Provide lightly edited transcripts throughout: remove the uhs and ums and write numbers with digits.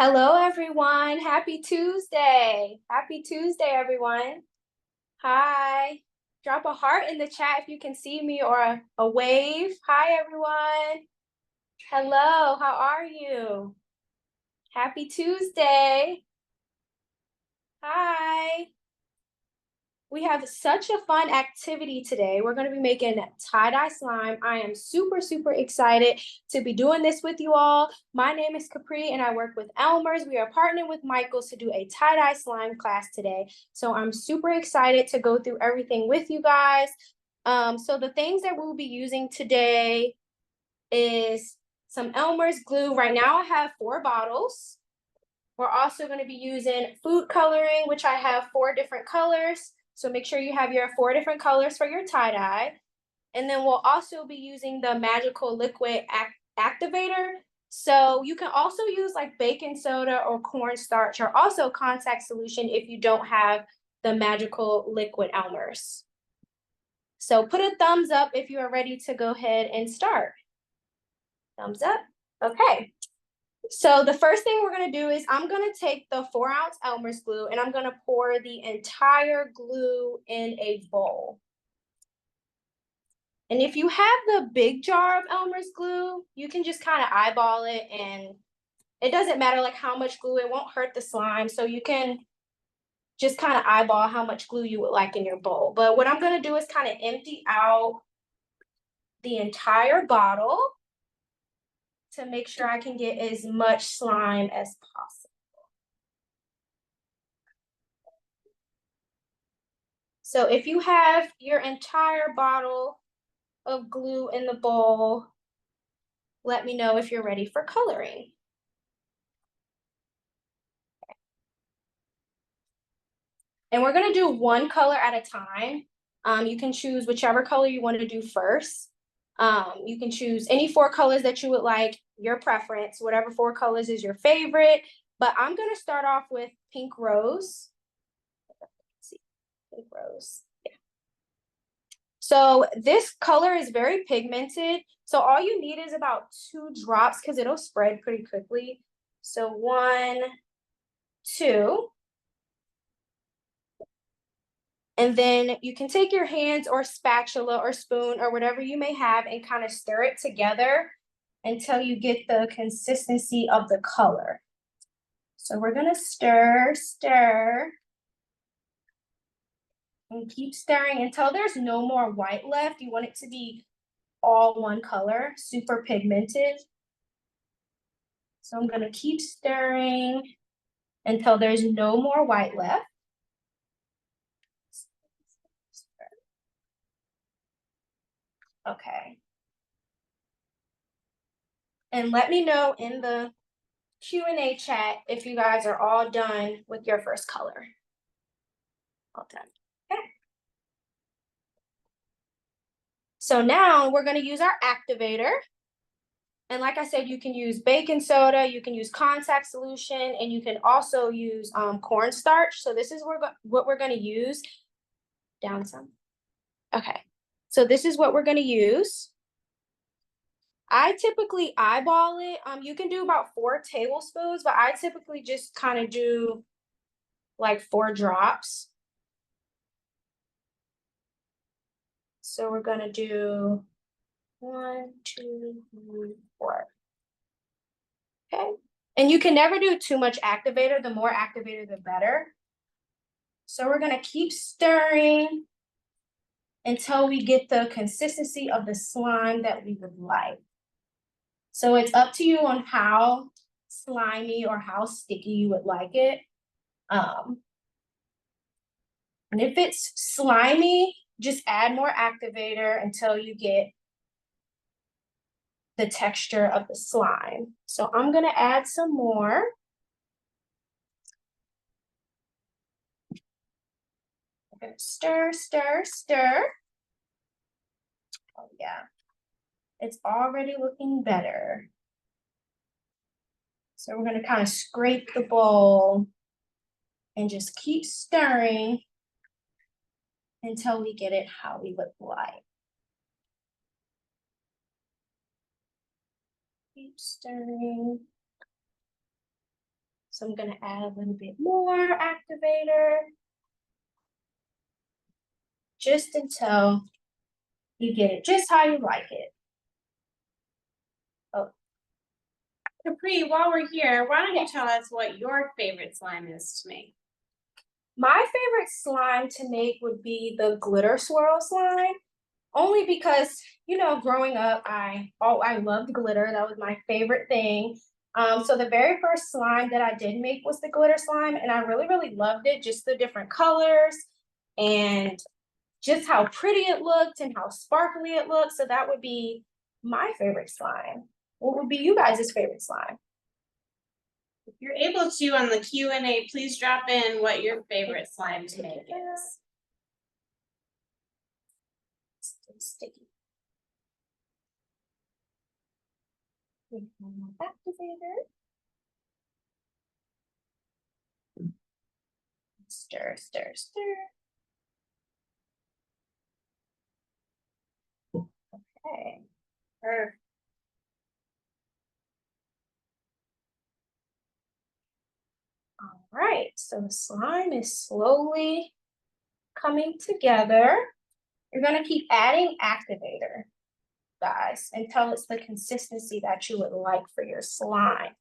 Hello, everyone. Happy Tuesday. Happy Tuesday, everyone. Hi. Drop a heart in the chat if you can see me or a wave. Hi, everyone. Hello, how are you? Happy Tuesday. Hi. We have such a fun activity today. We're going to be making tie-dye slime. I am super, super excited to be doing this with you all. My name is Capri and I work with Elmer's. We are partnering with Michael's to do a tie-dye slime class today. So I'm super excited to go through everything with you guys. So the things that we'll be using today is some Elmer's glue. Right now I have 4 bottles. We're also going to be using food coloring, which I have 4 different colors. So make sure you have your 4 different colors for your tie-dye. And then we'll also be using the magical liquid activator. So you can also use like baking soda or cornstarch or also contact solution if you don't have the magical liquid Elmer's. So put a thumbs up if you are ready to go ahead and start. Thumbs up. Okay. So the first thing we're going to do is I'm going to take the 4-ounce Elmer's glue and I'm going to pour the entire glue in a bowl. And if you have the big jar of Elmer's glue, you can just kind of eyeball it and it doesn't matter like how much glue, it won't hurt the slime. So you can just kind of eyeball how much glue you would like in your bowl. But what I'm going to do is kind of empty out the entire bottle to make sure I can get as much slime as possible. So if you have your entire bottle of glue in the bowl, let me know if you're ready for coloring. And we're gonna do one color at a time. You can choose whichever color you want to do first. You can choose any 4 colors that you would like, your preference, whatever 4 colors is your favorite. But I'm gonna start off with pink rose. Let's see, pink rose. Yeah. So this color is very pigmented. So all you need is about 2 drops because it'll spread pretty quickly. So 1, 2. And then you can take your hands or spatula or spoon or whatever you may have and kind of stir it together until you get the consistency of the color. So we're gonna stir, stir, and keep stirring until there's no more white left. You want it to be all one color, super pigmented. So I'm gonna keep stirring until there's no more white left. Okay. And let me know in the Q&A chat if you guys are all done with your first color. All done. Okay. So now we're going to use our activator. And like I said, you can use baking soda, you can use contact solution, and you can also use cornstarch. So this is what we're going to use. Down some. Okay. So this is what we're going to use. I typically eyeball it. You can do about 4 tablespoons, but I typically just kind of do like 4 drops. So we're gonna do 1, 2, 3, 4. Okay. And you can never do too much activator. The more activator, the better. So we're gonna keep stirring until we get the consistency of the slime that we would like. So it's up to you on how slimy or how sticky you would like it. And if it's slimy, just add more activator until you get the texture of the slime. So I'm gonna add some more. Stir, stir, stir. Oh yeah, it's already looking better. So we're gonna kind of scrape the bowl and just keep stirring until we get it how we would like. Keep stirring. So I'm gonna add a little bit more activator. Just until you get it just how you like it. Oh, Capri, while we're here, why don't you tell us what your favorite slime is to make? my favorite slime to make would be the glitter swirl slime. Only because, you know, growing up, I loved glitter. That was my favorite thing. So the very first slime that I did make was the glitter slime, and I really, really loved it. Just the different colors and just how pretty it looked and how sparkly it looked. So that would be my favorite slime. What would be you guys' favorite slime? If you're able to on the Q&A, please drop in what your favorite slime to make is. Still sticky. Activator. Stir, stir, stir. Okay. Perfect. All right, so the slime is slowly coming together. You're gonna keep adding activator, guys, until it's the consistency that you would like for your slime.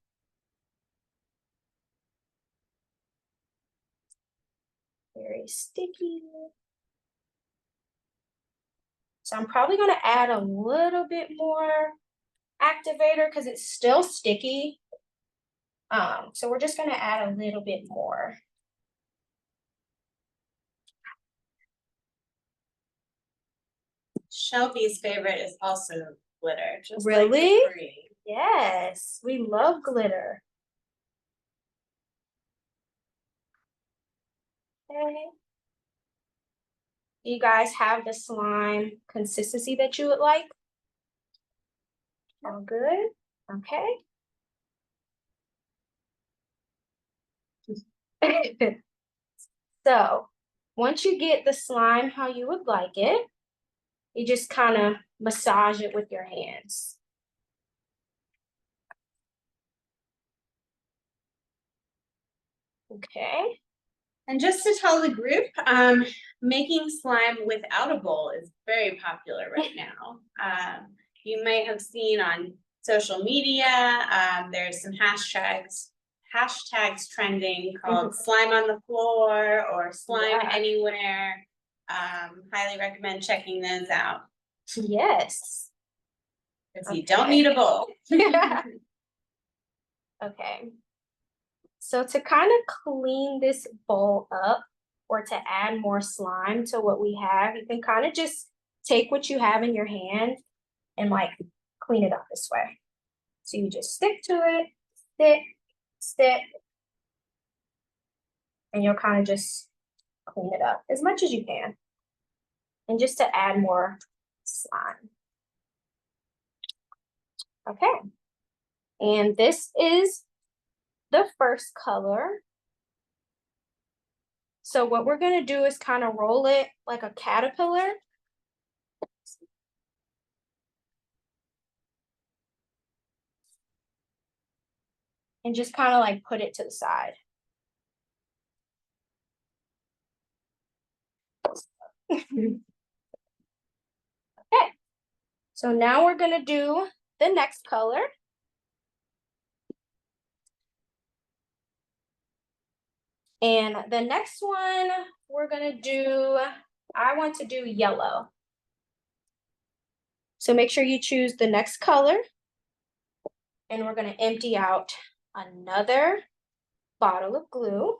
Very sticky. So I'm probably gonna add a little bit more activator because it's still sticky. So we're just gonna add a little bit more. Shelby's favorite is also glitter, just Really? like Capri. Yes, we love glitter. Okay. Do you guys have the slime consistency that you would like? All good? Okay. So once you get the slime how you would like it, you just kind of massage it with your hands. Okay. And just to tell the group, making slime without a bowl is very popular right now. You might have seen on social media, there's some hashtags trending called slime on the floor or slime anywhere. Highly recommend checking those out. Yes. Because you don't need a bowl. Okay. So to kind of clean this bowl up or to add more slime to what we have, you can kind of just take what you have in your hand and like clean it up this way. So you just stick to it, stick, and you'll kind of just clean it up as much as you can. And just to add more slime. Okay. And this is the first color. So what we're gonna do is kind of roll it like a caterpillar. And just kind of like put it to the side. Okay, so now we're gonna do the next color. And the next one we're gonna do, I want to do yellow. So make sure you choose the next color. And we're gonna empty out another bottle of glue.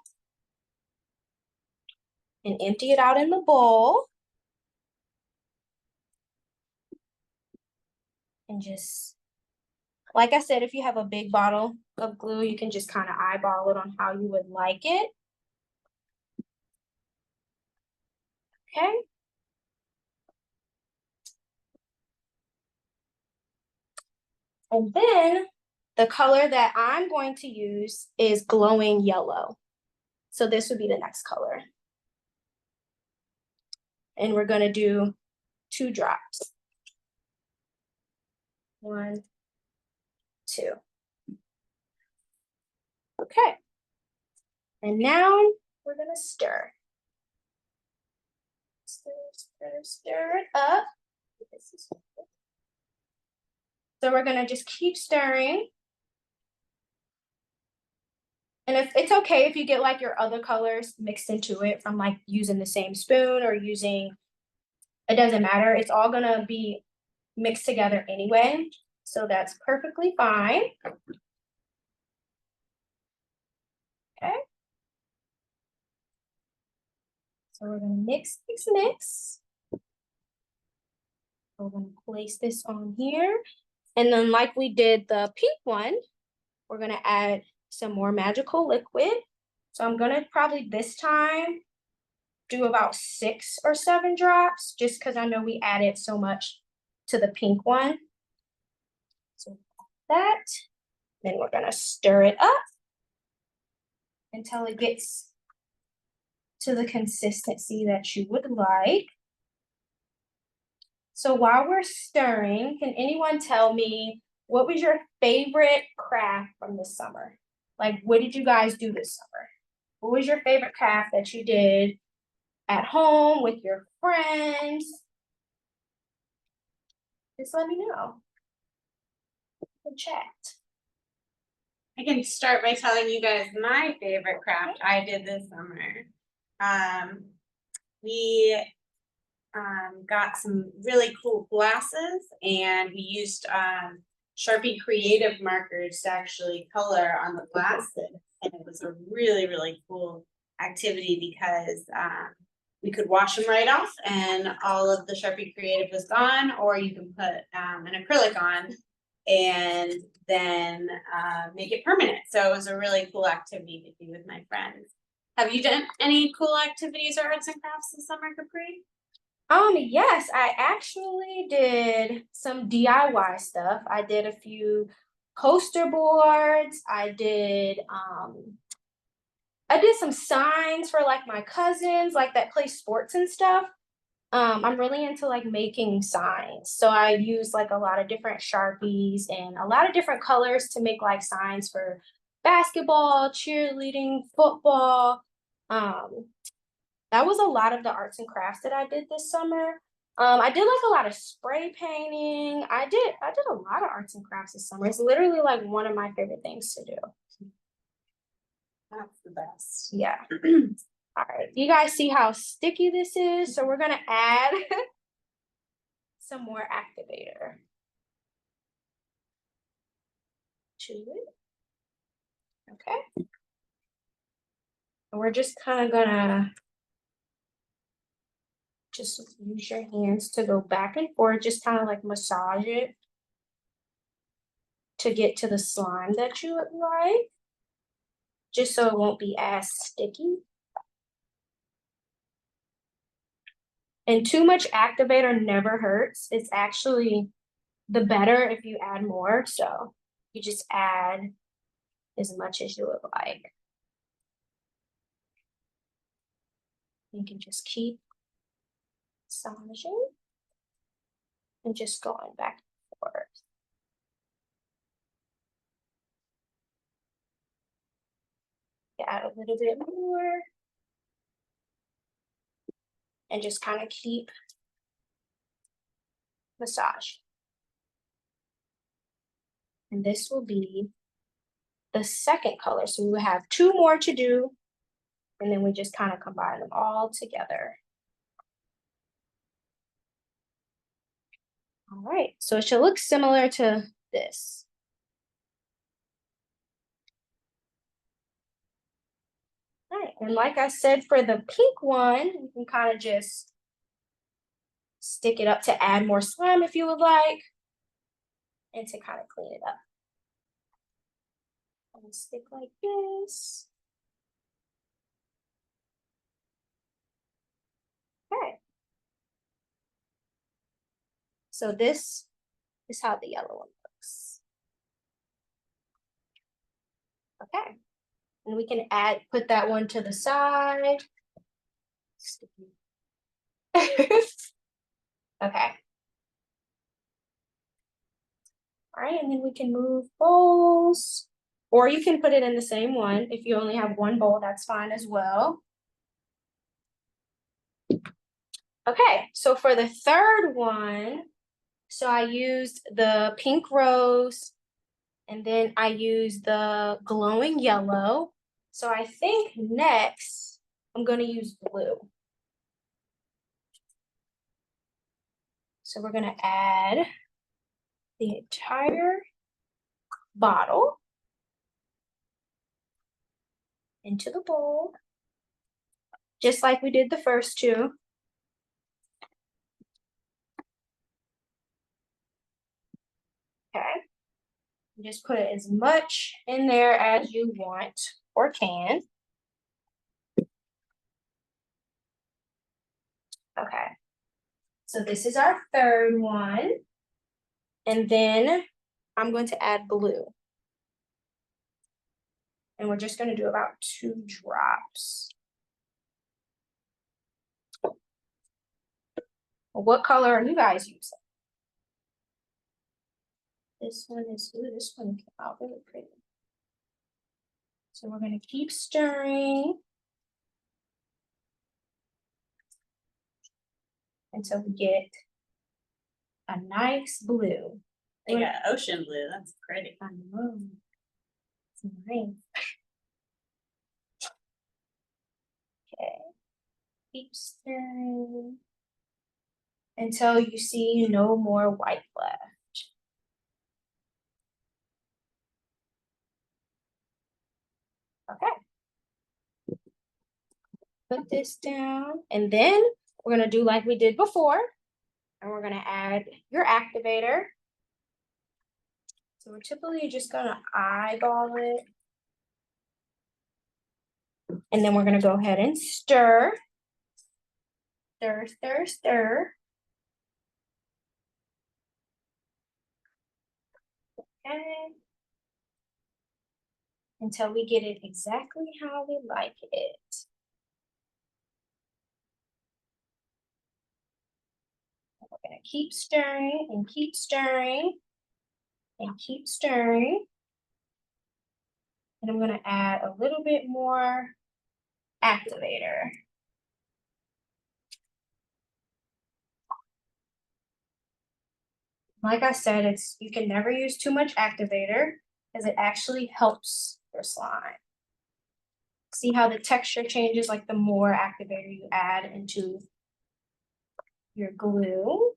And empty it out in the bowl. And just, like I said, if you have a big bottle of glue, you can just kind of eyeball it on how you would like it. Okay. And then the color that I'm going to use is glowing yellow. So this would be the next color. And we're gonna do 2 drops. 1, 2. Okay, And now we're gonna stir. Stir, stir, stir it up. So we're gonna just keep stirring. And if it's okay if you get like your other colors mixed into it from like using the same spoon or using, it doesn't matter. It's all gonna be mixed together anyway. So that's perfectly fine. Okay. So we're gonna mix, mix, mix. We're gonna place this on here. And then like we did the pink one, we're gonna add some more magical liquid. So I'm gonna probably this time do about 6 or 7 drops, just because I know we added so much to the pink one. So that, then we're gonna stir it up until it gets to the consistency that you would like. So while we're stirring, can anyone tell me what was your favorite craft from this summer? Like, what did you guys do this summer? What was your favorite craft that you did at home with your friends? Just let me know in chat. I can start by telling you guys my favorite craft I did this summer. We got some really cool glasses and we used Sharpie creative markers to actually color on the glasses. And it was a really, really cool activity because we could wash them right off and all of the Sharpie creative was gone, or you can put an acrylic on and then make it permanent. So it was a really cool activity to do with my friends. Have you done any cool activities or arts and crafts this summer, Capri? Yes, I actually did some DIY stuff. I did a few poster boards. I did some signs for like my cousins, like that play sports and stuff. I'm really into like making signs. So I use like a lot of different Sharpies and a lot of different colors to make like signs for basketball, cheerleading, football. Um, that was a lot of the arts and crafts that I did this summer. I did like a lot of spray painting. I did a lot of arts and crafts this summer. It's literally like one of my favorite things to do. That's the best. Yeah. All right. You guys see how sticky this is? So we're gonna add some more activator to it. Okay. And we're just kind of gonna just use your hands to go back and forth, just kind of like massage it to get to the slime that you would like, just so it won't be as sticky. And too much activator never hurts. It's actually the better if you add more. So you just add as much as you would like. You can just keep massaging and just going back and forth. Add a little bit more. And just kind of keep massage. And this will be the second color. So we will have 2 more to do, and then we just kind of combine them all together. All right, so it should look similar to this. All right, and like I said, for the pink one, you can kind of just stick it up to add more slime if you would like, and to kind of clean it up. And stick like this. Okay. So this is how the yellow one looks. Okay. And we can put that one to the side. Okay. All right, and then we can move bowls. Or you can put it in the same one. If you only have one bowl, that's fine as well. Okay, so for the third one, so I used the pink rose and then I used the glowing yellow. So I think next I'm going to use blue. So we're going to add the entire bottle into the bowl, just like we did the first two. Okay. Just put as much in there as you want or can. Okay. So this is our third one. And then I'm going to add blue. And we're just going to do about 2 drops. What color are you guys using? This one came out really pretty. So we're going to keep stirring until we get a nice blue. They got ocean blue. That's pretty. I know. It's nice. Okay. Keep stirring until you see no more white left. Okay. Put this down, and then we're gonna do like we did before, and we're gonna add your activator. So we're typically just gonna eyeball it. And then we're gonna go ahead and stir. Stir, stir, stir. Okay. Until we get it exactly how we like it. We're gonna keep stirring and keep stirring and keep stirring. And I'm gonna add a little bit more activator. Like I said, you can never use too much activator because it actually helps your slime. See how the texture changes like the more activator you add into your glue.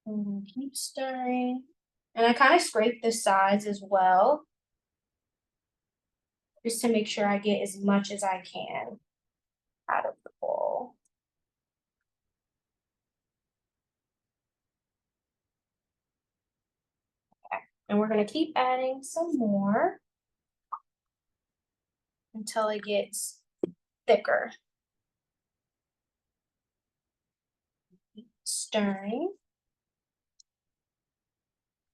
And keep stirring. And I kind of scrape the sides as well, just to make sure I get as much as I can out of the bowl. Okay. And we're going to keep adding some more until it gets thicker. Keep stirring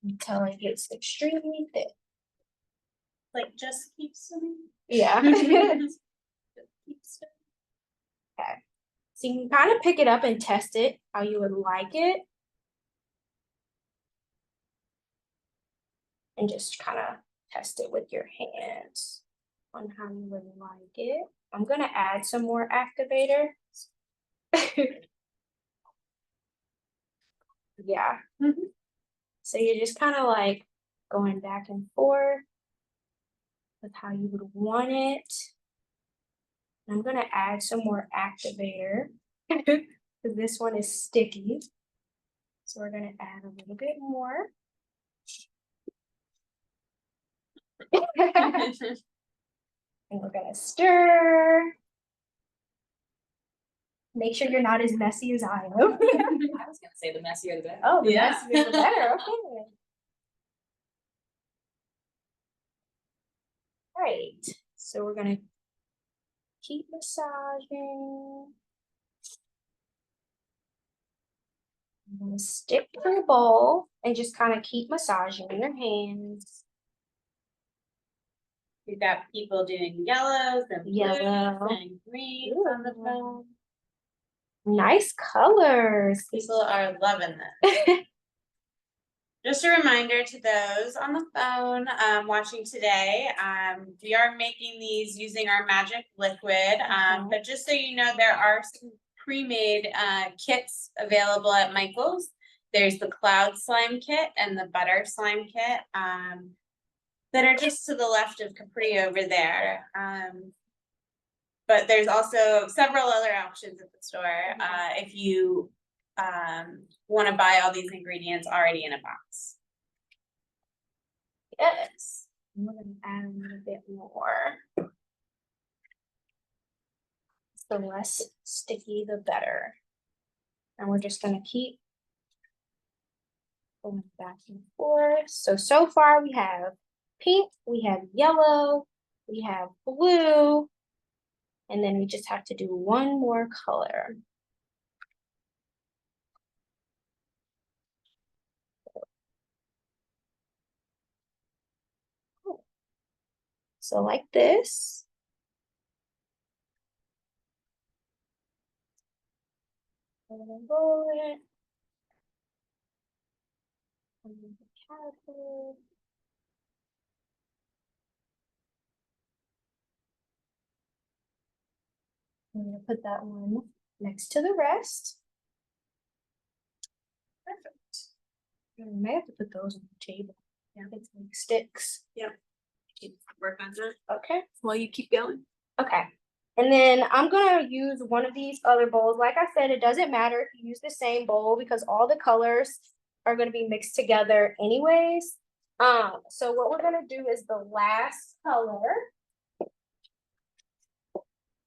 until it gets extremely thick. Like just keep stirring. Yeah. Just keep stirring. Okay. So you can kind of pick it up and test it how you would like it. And just kind of test it with your hands on how you would like it. I'm going to add some more activator. Yeah. So you're just kind of like going back and forth with how you would want it. I'm going to add some more activator because this one is sticky. So we're going to add a little bit more. And we're going to stir. Make sure you're not as messy as I am. I was gonna say the messier the better. Oh, the Yeah. messier the better. Okay. Right. So we're gonna keep massaging. I'm gonna stick to the bowl and just kind of keep massaging your hands. We've got people doing yellows and blues Yellow. and greens on the phone. Nice colors. People are loving this. Just a reminder to those on the phone watching today, we are making these using our magic liquid. But just so you know, there are some pre-made kits available at Michael's. There's the cloud slime kit and the butter slime kit that are just to the left of Capri over there. But there's also several other options at the store if you want to buy all these ingredients already in a box. Yes, I'm gonna add a little bit more. The less sticky, the better. And we're just gonna keep going back and forth. So far we have pink, we have yellow, we have blue, and then we just have to do one more color. So like this. And then roll it. And then the caterpillar. I'm gonna put that one next to the rest. Perfect. I may have to put those on the table. Yeah, it's like sticks. Yep. Work on that. Okay. While you keep going. Okay. And then I'm gonna use one of these other bowls. Like I said, it doesn't matter if you use the same bowl because all the colors are gonna be mixed together anyways. So what we're gonna do is the last color.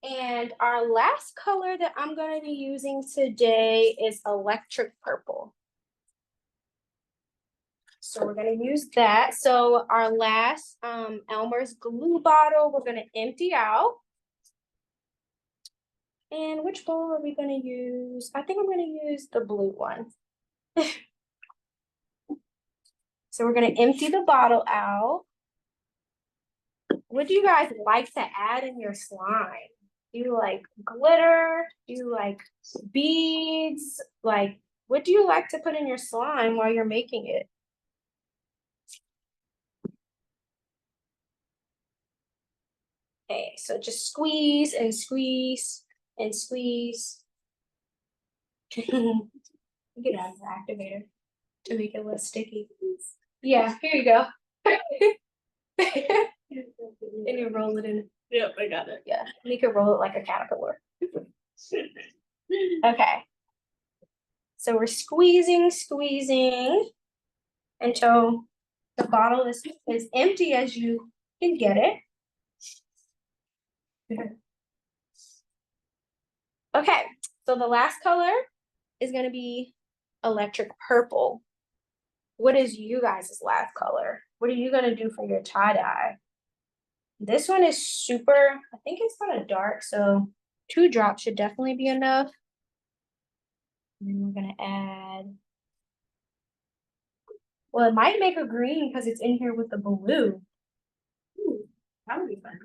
And our last color that I'm gonna be using today is electric purple. So we're gonna use that. So our last Elmer's glue bottle, we're gonna empty out. And which bowl are we gonna use? I think I'm gonna use the blue one. So we're gonna empty the bottle out. What do you guys like to add in your slime? Do you like glitter? Do you like beads? Like, what do you like to put in your slime while you're making it? Okay, so just squeeze and squeeze and squeeze. You can add the activator to make it less sticky. Yeah, here you go. And you roll it in. Yep, I got it. Yeah, you can roll it like a caterpillar. Okay. So we're squeezing until the bottle is as empty as you can get it. Okay, so the last color is gonna be electric purple. What is you guys' last color? What are you gonna do for your tie-dye? This one is super, I think it's kind of dark, so 2 drops should definitely be enough. And then we're gonna add, well, it might make a green because it's in here with the blue. Ooh, that would be fun.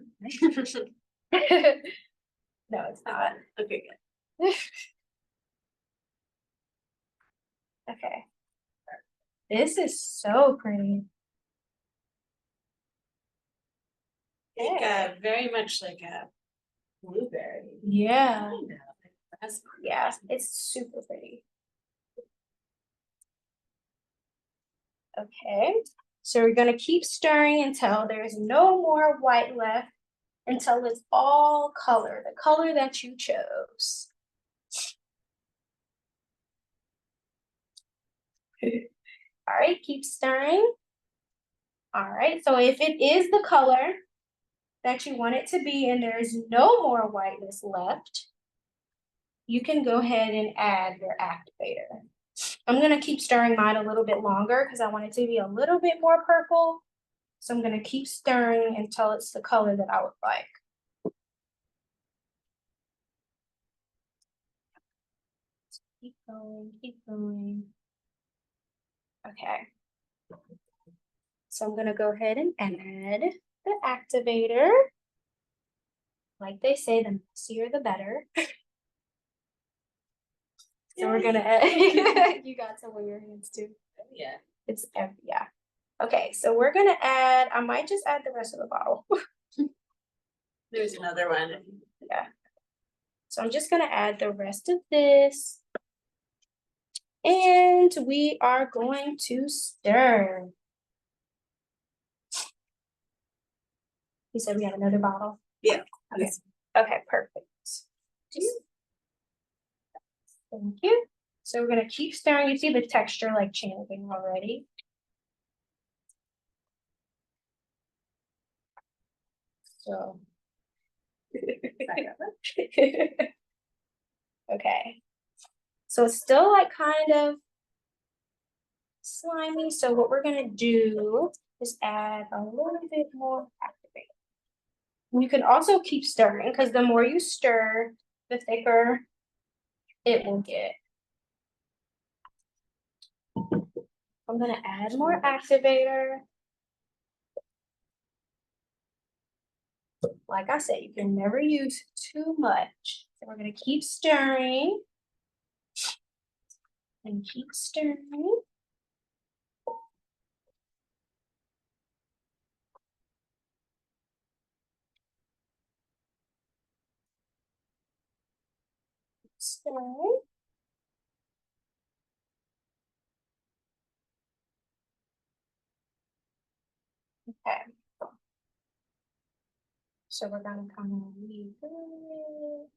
No, it's not. Okay, good. Okay. This is so pretty. Like very much like a blueberry. Yeah. Kind of. That's Yeah, it's super pretty. Okay, so we're gonna keep stirring until there's no more white left, until it's all color, the color that you chose. All right, keep stirring. All right, so if it is the color that you want it to be and there's no more whiteness left, you can go ahead and add your activator. I'm gonna keep stirring mine a little bit longer because I want it to be a little bit more purple. So I'm gonna keep stirring until it's the color that I would like. Keep going, keep going. Okay. So I'm gonna go ahead and add the activator. Like they say, the messier the better. So we're gonna add, you got some on your hands too. Yeah. It's yeah. Okay, so we're gonna add, I might just add the rest of the bottle. There's another one. Yeah. So I'm just gonna add the rest of this. And we are going to stir. You said we had another bottle? Yeah. Okay, okay, perfect. Thank you. So we're gonna keep stirring. You see the texture like changing already. So. Okay. So it's still like kind of slimy. So what we're gonna do is add a little bit more activate. You can also keep stirring because the more you stir, the thicker it will get. I'm gonna add more activator. Like I said, you can never use too much. So we're gonna keep stirring. And keep stirring. Stir. Okay. So we're gonna kind of leave it.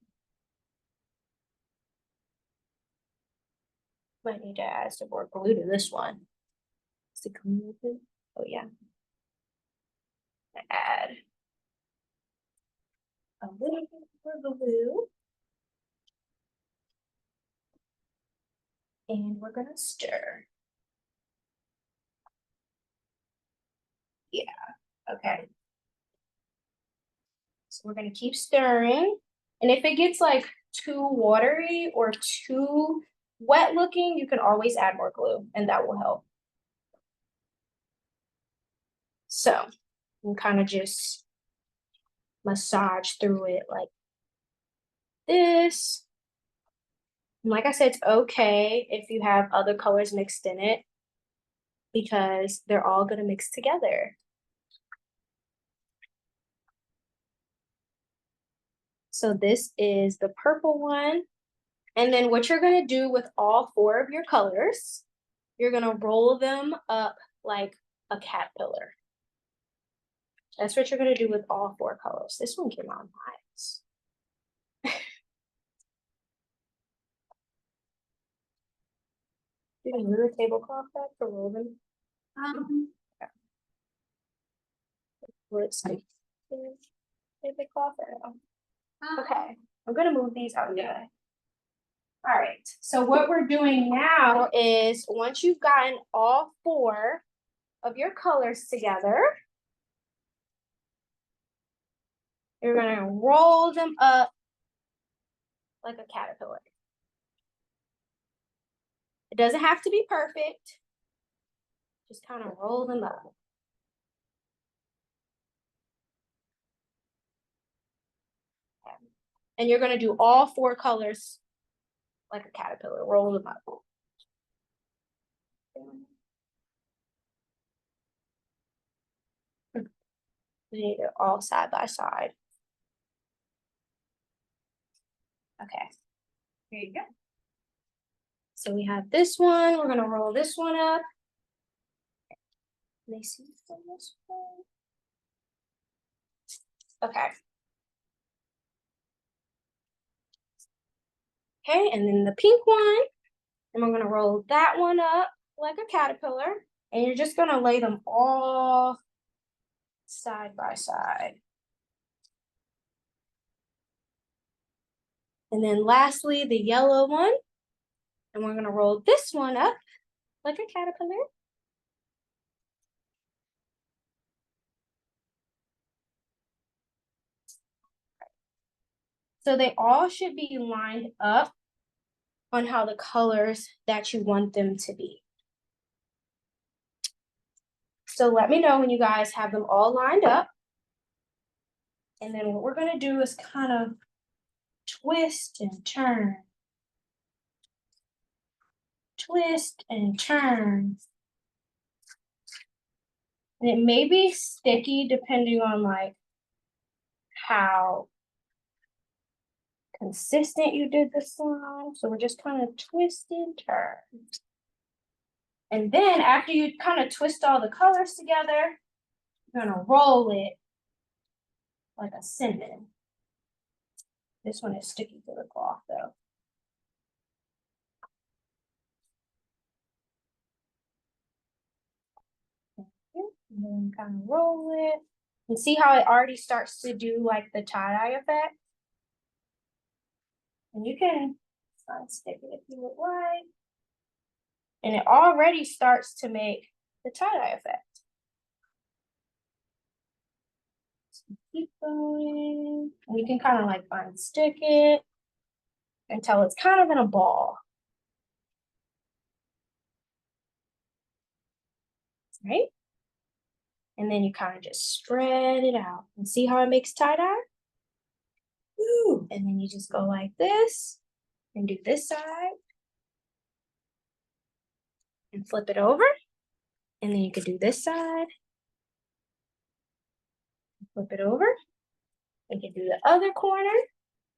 Might need to add some more glue to this one. Is it glue? Oh yeah. Add a little bit more glue. And we're gonna stir. Yeah, okay. So we're gonna keep stirring. And if it gets like too watery or too wet looking, you can always add more glue and that will help. So you can kind of just massage through it like this. And like I said, it's okay if you have other colors mixed in it because they're all gonna mix together. So this is the purple one. And then what you're gonna do with all four of your colors, you're gonna roll them up like a caterpillar. That's what you're gonna do with all four colors. This one came out nice. You can move the tablecloth back to roll them. Let's see. Tablecloth or no? Okay, I'm gonna move these out of the way. All right, so what we're doing now is once you've gotten all four of your colors together, you're gonna roll them up like a caterpillar. It doesn't have to be perfect. Just kind of roll them up. Okay. And you're gonna do all four colors like a caterpillar, roll them up. You need it all side by side. Okay, here you go. So we have this one, we're gonna roll this one up. Let me see from this one. Okay. Okay, and then the pink one, and we're gonna roll that one up like a caterpillar, and you're just gonna lay them all side by side. And then lastly, the yellow one, and we're gonna roll this one up like a caterpillar. So they all should be lined up on how the colors that you want them to be. So let me know when you guys have them all lined up. And then what we're gonna do is kind of twist and turn. Twist and turn. And it may be sticky depending on like how consistent you did the slime. So we're just kind of twist and turn. And then after you kind of twist all the colors together, you're gonna roll it like a cinnamon. This one is sticky to the cloth though. And then kind of roll it. And see how it already starts to do like the tie-dye effect? And you can stick it if you would like. And it already starts to make the tie-dye effect. So keep going. And you can kind of like stick it until it's kind of in a ball. Right? And then you kind of just spread it out. And see how it makes tie-dye? Ooh. And then you just go like this and do this side. And flip it over. And then you could do this side. Flip it over. You can do the other corner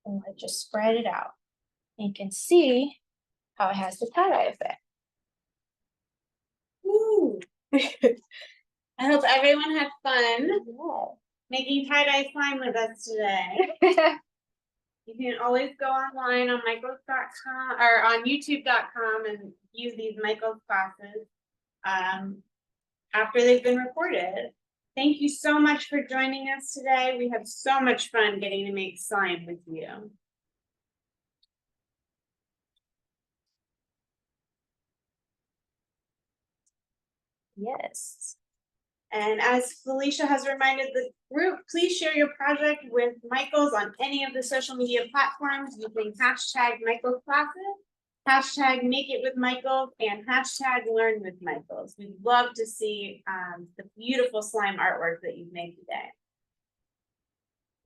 and like just spread it out. And you can see how it has the tie-dye effect. Woo. I hope everyone had fun Yeah. making tie-dye slime with us today. You can always go online on michaels.com or on youtube.com and use these Michaels classes after they've been recorded. Thank you so much for joining us today. We had so much fun getting to make slime with you. Yes. And as Felicia has reminded the group, please share your project with Michaels on any of the social media platforms using hashtag Michaels classes, hashtag Make It With Michaels, and hashtag Learn With Michaels. We'd love to see the beautiful slime artwork that you've made today.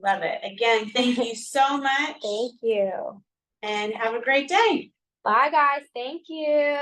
Love it. Again, thank you so much. Thank you. And have a great day. Bye, guys. Thank you.